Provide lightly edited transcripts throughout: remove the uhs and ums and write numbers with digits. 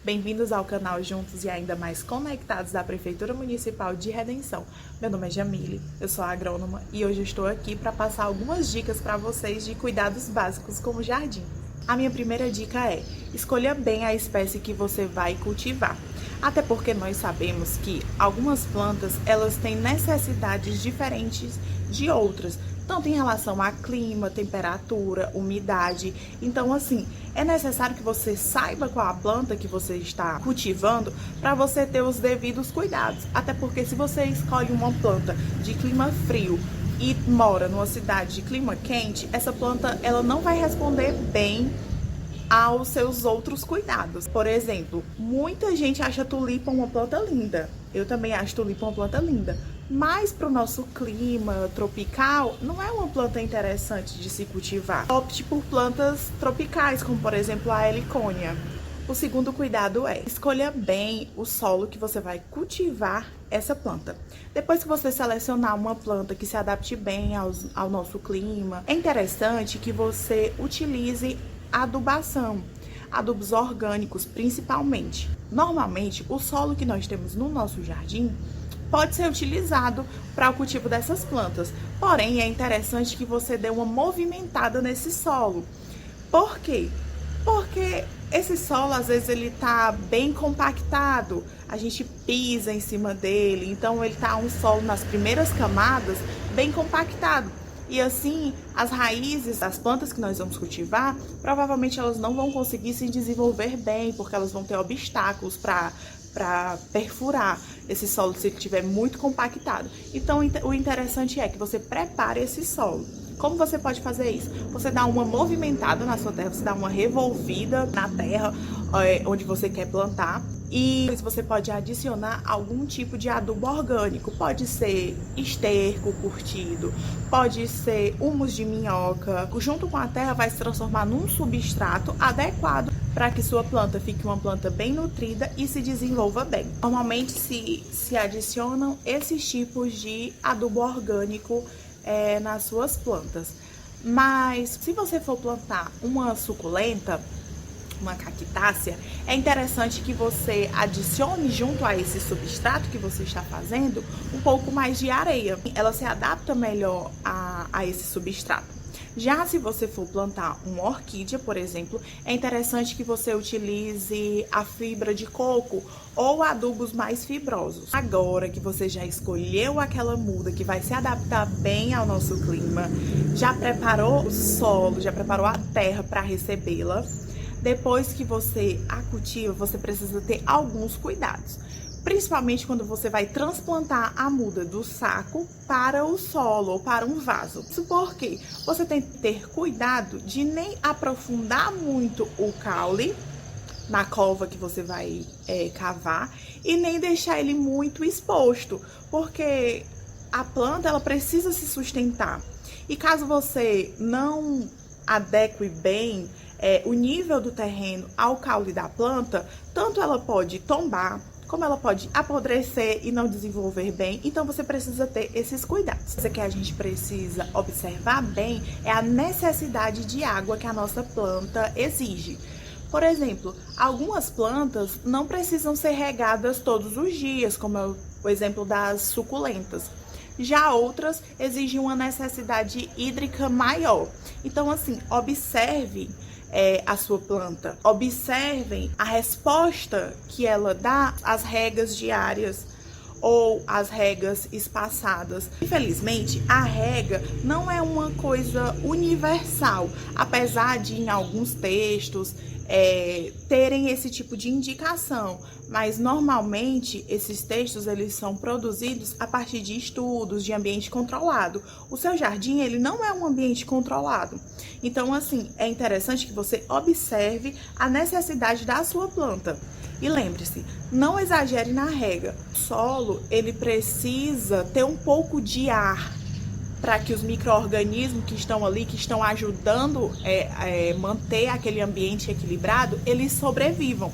Bem-vindos ao canal Juntos e Ainda Mais Conectados da Prefeitura Municipal de Redenção. Meu nome é Jamile, eu sou agrônoma e hoje eu estou aqui para passar algumas dicas para vocês de cuidados básicos com o jardim. A minha primeira dica é: escolha bem a espécie que você vai cultivar. Até porque nós sabemos que algumas plantas elas têm necessidades diferentes de outras, tanto em relação a clima, temperatura, umidade. Então, assim, é necessário que você saiba qual a planta que você está cultivando para você ter os devidos cuidados. Até porque se você escolhe uma planta de clima frio e mora numa cidade de clima quente, essa planta ela não vai responder bem aos seus outros cuidados. Por exemplo, muita gente acha tulipa uma planta linda. Eu também acho tulipa uma planta linda. Mas para o nosso clima tropical, não é uma planta interessante de se cultivar. Opte por plantas tropicais, como por exemplo a helicônia. O segundo cuidado é: escolha bem o solo que você vai cultivar essa planta. Depois que você selecionar uma planta que se adapte bem ao nosso clima, é interessante que você utilize adubação, adubos orgânicos principalmente. Normalmente, o solo que nós temos no nosso jardim pode ser utilizado para o cultivo dessas plantas. Porém, é interessante que você dê uma movimentada nesse solo. Por quê? Porque esse solo, às vezes, ele tá bem compactado, a gente pisa em cima dele, então ele tá um solo nas primeiras camadas bem compactado. E assim, as raízes das plantas que nós vamos cultivar, provavelmente elas não vão conseguir se desenvolver bem, porque elas vão ter obstáculos para perfurar esse solo se ele estiver muito compactado. Então, o interessante é que você prepare esse solo. Como você pode fazer isso? Você dá uma movimentada na sua terra, você dá uma revolvida na terra onde você quer plantar. E você pode adicionar algum tipo de adubo orgânico. Pode ser esterco curtido, pode ser humus de minhoca. Junto com a terra vai se transformar num substrato adequado para que sua planta fique uma planta bem nutrida e se desenvolva bem. Normalmente se adicionam esses tipos de adubo orgânico nas suas plantas. Mas se você for plantar uma suculenta, uma cactácea, é interessante que você adicione junto a esse substrato que você está fazendo um pouco mais de areia. Ela se adapta melhor a esse substrato. Já se você for plantar uma orquídea, por exemplo, é interessante que você utilize a fibra de coco ou adubos mais fibrosos. Agora que você já escolheu aquela muda que vai se adaptar bem ao nosso clima, já preparou o solo, já preparou a terra para recebê-la, depois que você a cultiva, você precisa ter alguns cuidados. Principalmente quando você vai transplantar a muda do saco para o solo ou para um vaso. Isso porque você tem que ter cuidado de nem aprofundar muito o caule na cova que você vai cavar e nem deixar ele muito exposto, porque a planta ela precisa se sustentar. E caso você não adeque bem o nível do terreno ao caule da planta, tanto ela pode tombar, como ela pode apodrecer e não desenvolver bem. Então você precisa ter esses cuidados. O que a gente precisa observar bem é a necessidade de água que a nossa planta exige. Por exemplo, algumas plantas não precisam ser regadas todos os dias, como é o exemplo das suculentas. Já outras exigem uma necessidade hídrica maior. Então, assim, observe a sua planta. Observem a resposta que ela dá às regas diárias ou às regas espaçadas. Infelizmente, a rega não é uma coisa universal, apesar de em alguns textos terem esse tipo de indicação, mas normalmente esses textos eles são produzidos a partir de estudos de ambiente controlado. O seu jardim ele não é um ambiente controlado, então assim é interessante que você observe a necessidade da sua planta. E lembre-se, não exagere na rega. O solo ele precisa ter um pouco de ar para que os micro-organismos que estão ali, que estão ajudando manter aquele ambiente equilibrado, eles sobrevivam.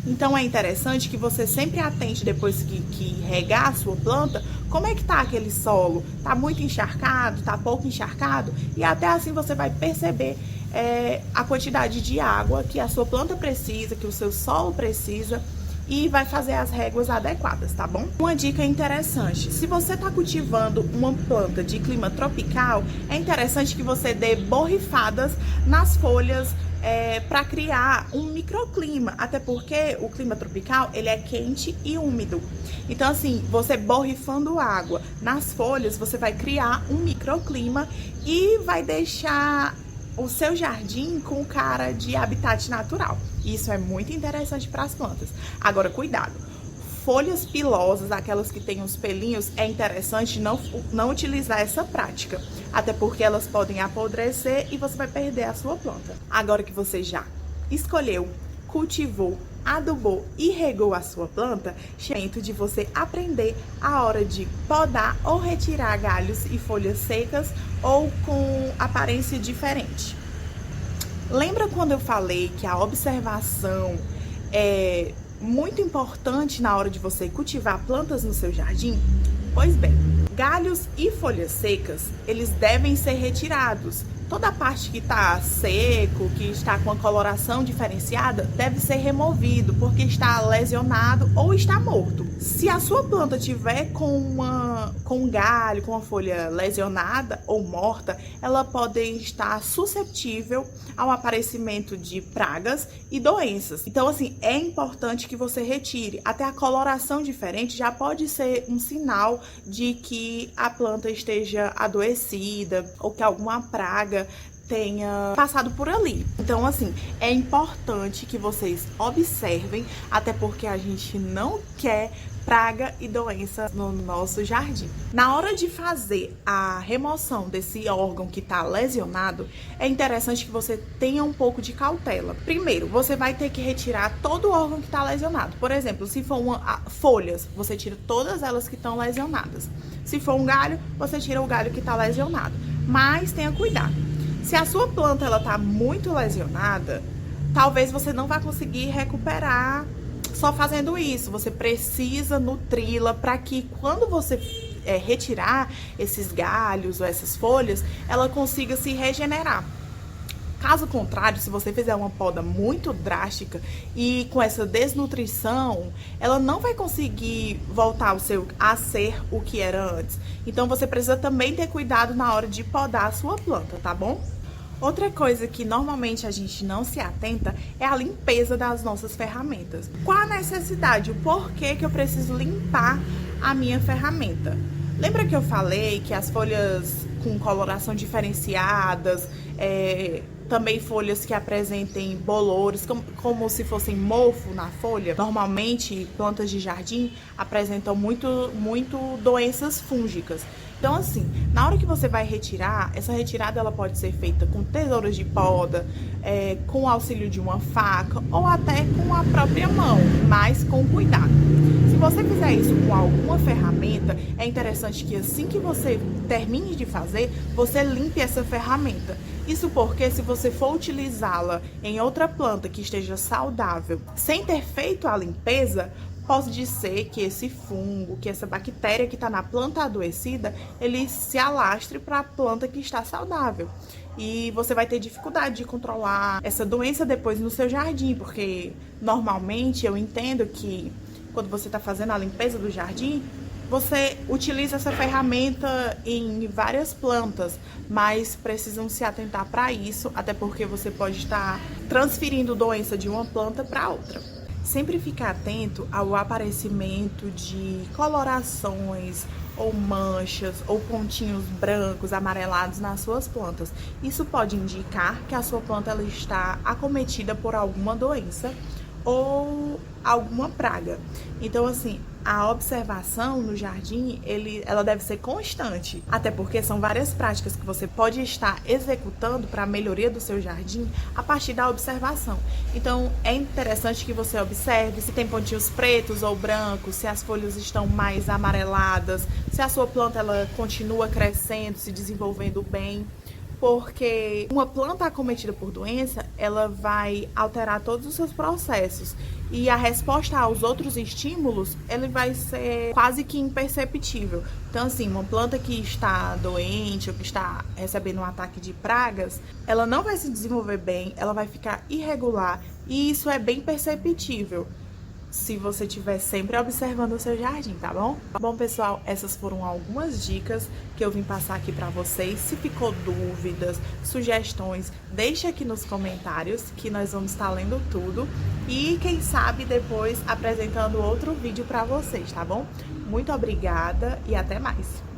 Então é interessante que você sempre atente depois que regar a sua planta, como é que tá aquele solo? Tá muito encharcado? Tá pouco encharcado? E até assim você vai perceber a quantidade de água que a sua planta precisa, que o seu solo precisa, e vai fazer as réguas adequadas, tá bom? Uma dica interessante: se você está cultivando uma planta de clima tropical, é interessante que você dê borrifadas nas folhas para criar um microclima, até porque o clima tropical ele é quente e úmido. Então assim, você borrifando água nas folhas, você vai criar um microclima e vai deixar o seu jardim com cara de habitat natural. Isso é muito interessante para as plantas. Agora, cuidado. Folhas pilosas, aquelas que têm os pelinhos, é interessante não utilizar essa prática. Até porque elas podem apodrecer e você vai perder a sua planta. Agora que você já escolheu, cultivou, adubou e regou a sua planta, chega o momento de você aprender a hora de podar ou retirar galhos e folhas secas ou com aparência diferente. Lembra quando eu falei que a observação é muito importante na hora de você cultivar plantas no seu jardim? Pois bem, galhos e folhas secas, eles devem ser retirados. Toda a parte que está seco, que está com a coloração diferenciada, deve ser removido, porque está lesionado ou está morto. Se a sua planta tiver com um galho, com uma folha lesionada ou morta, ela pode estar suscetível ao aparecimento de pragas e doenças. Então, assim, é importante que você retire. Até a coloração diferente já pode ser um sinal de que a planta esteja adoecida ou que alguma praga tenha passado por ali. Então, assim, é importante que vocês observem, até porque a gente não quer praga e doença no nosso jardim. Na hora de fazer a remoção desse órgão que está lesionado, é interessante que você tenha um pouco de cautela. Primeiro, você vai ter que retirar todo o órgão que está lesionado. Por exemplo, se for folhas, você tira todas elas que estão lesionadas. Se for um galho, você tira o galho que está lesionado. Mas tenha cuidado. Se a sua planta ela tá muito lesionada, talvez você não vá conseguir recuperar só fazendo isso. Você precisa nutri-la para que quando você retirar esses galhos ou essas folhas, ela consiga se regenerar. Caso contrário, se você fizer uma poda muito drástica e com essa desnutrição, ela não vai conseguir voltar a ser o que era antes. Então você precisa também ter cuidado na hora de podar a sua planta, tá bom? Outra coisa que normalmente a gente não se atenta é a limpeza das nossas ferramentas. Qual a necessidade? O porquê que eu preciso limpar a minha ferramenta? Lembra que eu falei que as folhas com coloração diferenciadas, também folhas que apresentem bolores, como se fossem mofo na folha. Normalmente, plantas de jardim apresentam muito doenças fúngicas. Então, assim, na hora que você vai retirar, essa retirada ela pode ser feita com tesouras de poda, com o auxílio de uma faca ou até com a própria mão, mas com cuidado. Se você fizer isso com alguma ferramenta, é interessante que assim que você termine de fazer, você limpe essa ferramenta. Isso porque se você for utilizá-la em outra planta que esteja saudável, sem ter feito a limpeza, pode ser que esse fungo, que essa bactéria que está na planta adoecida, ele se alastre para a planta que está saudável. E você vai ter dificuldade de controlar essa doença depois no seu jardim, porque normalmente eu entendo que quando você está fazendo a limpeza do jardim, você utiliza essa ferramenta em várias plantas, mas precisam se atentar para isso, até porque você pode estar transferindo doença de uma planta para outra. Sempre ficar atento ao aparecimento de colorações ou manchas ou pontinhos brancos, amarelados nas suas plantas. Isso pode indicar que a sua planta ela está acometida por alguma doença ou alguma praga. Então, assim, a observação no jardim, ela deve ser constante, até porque são várias práticas que você pode estar executando para a melhoria do seu jardim a partir da observação. Então, é interessante que você observe se tem pontinhos pretos ou brancos, se as folhas estão mais amareladas, se a sua planta ela continua crescendo, se desenvolvendo bem. porque uma planta acometida por doença, ela vai alterar todos os seus processos e a resposta aos outros estímulos, ele vai ser quase que imperceptível. Então, assim, uma planta que está doente ou que está recebendo um ataque de pragas, ela não vai se desenvolver bem, ela vai ficar irregular e isso é bem perceptível se você estiver sempre observando o seu jardim, tá bom? Bom, pessoal, essas foram algumas dicas que eu vim passar aqui pra vocês. Se ficou dúvidas, sugestões, deixa aqui nos comentários que nós vamos estar lendo tudo e quem sabe depois apresentando outro vídeo pra vocês, tá bom? Muito obrigada e até mais!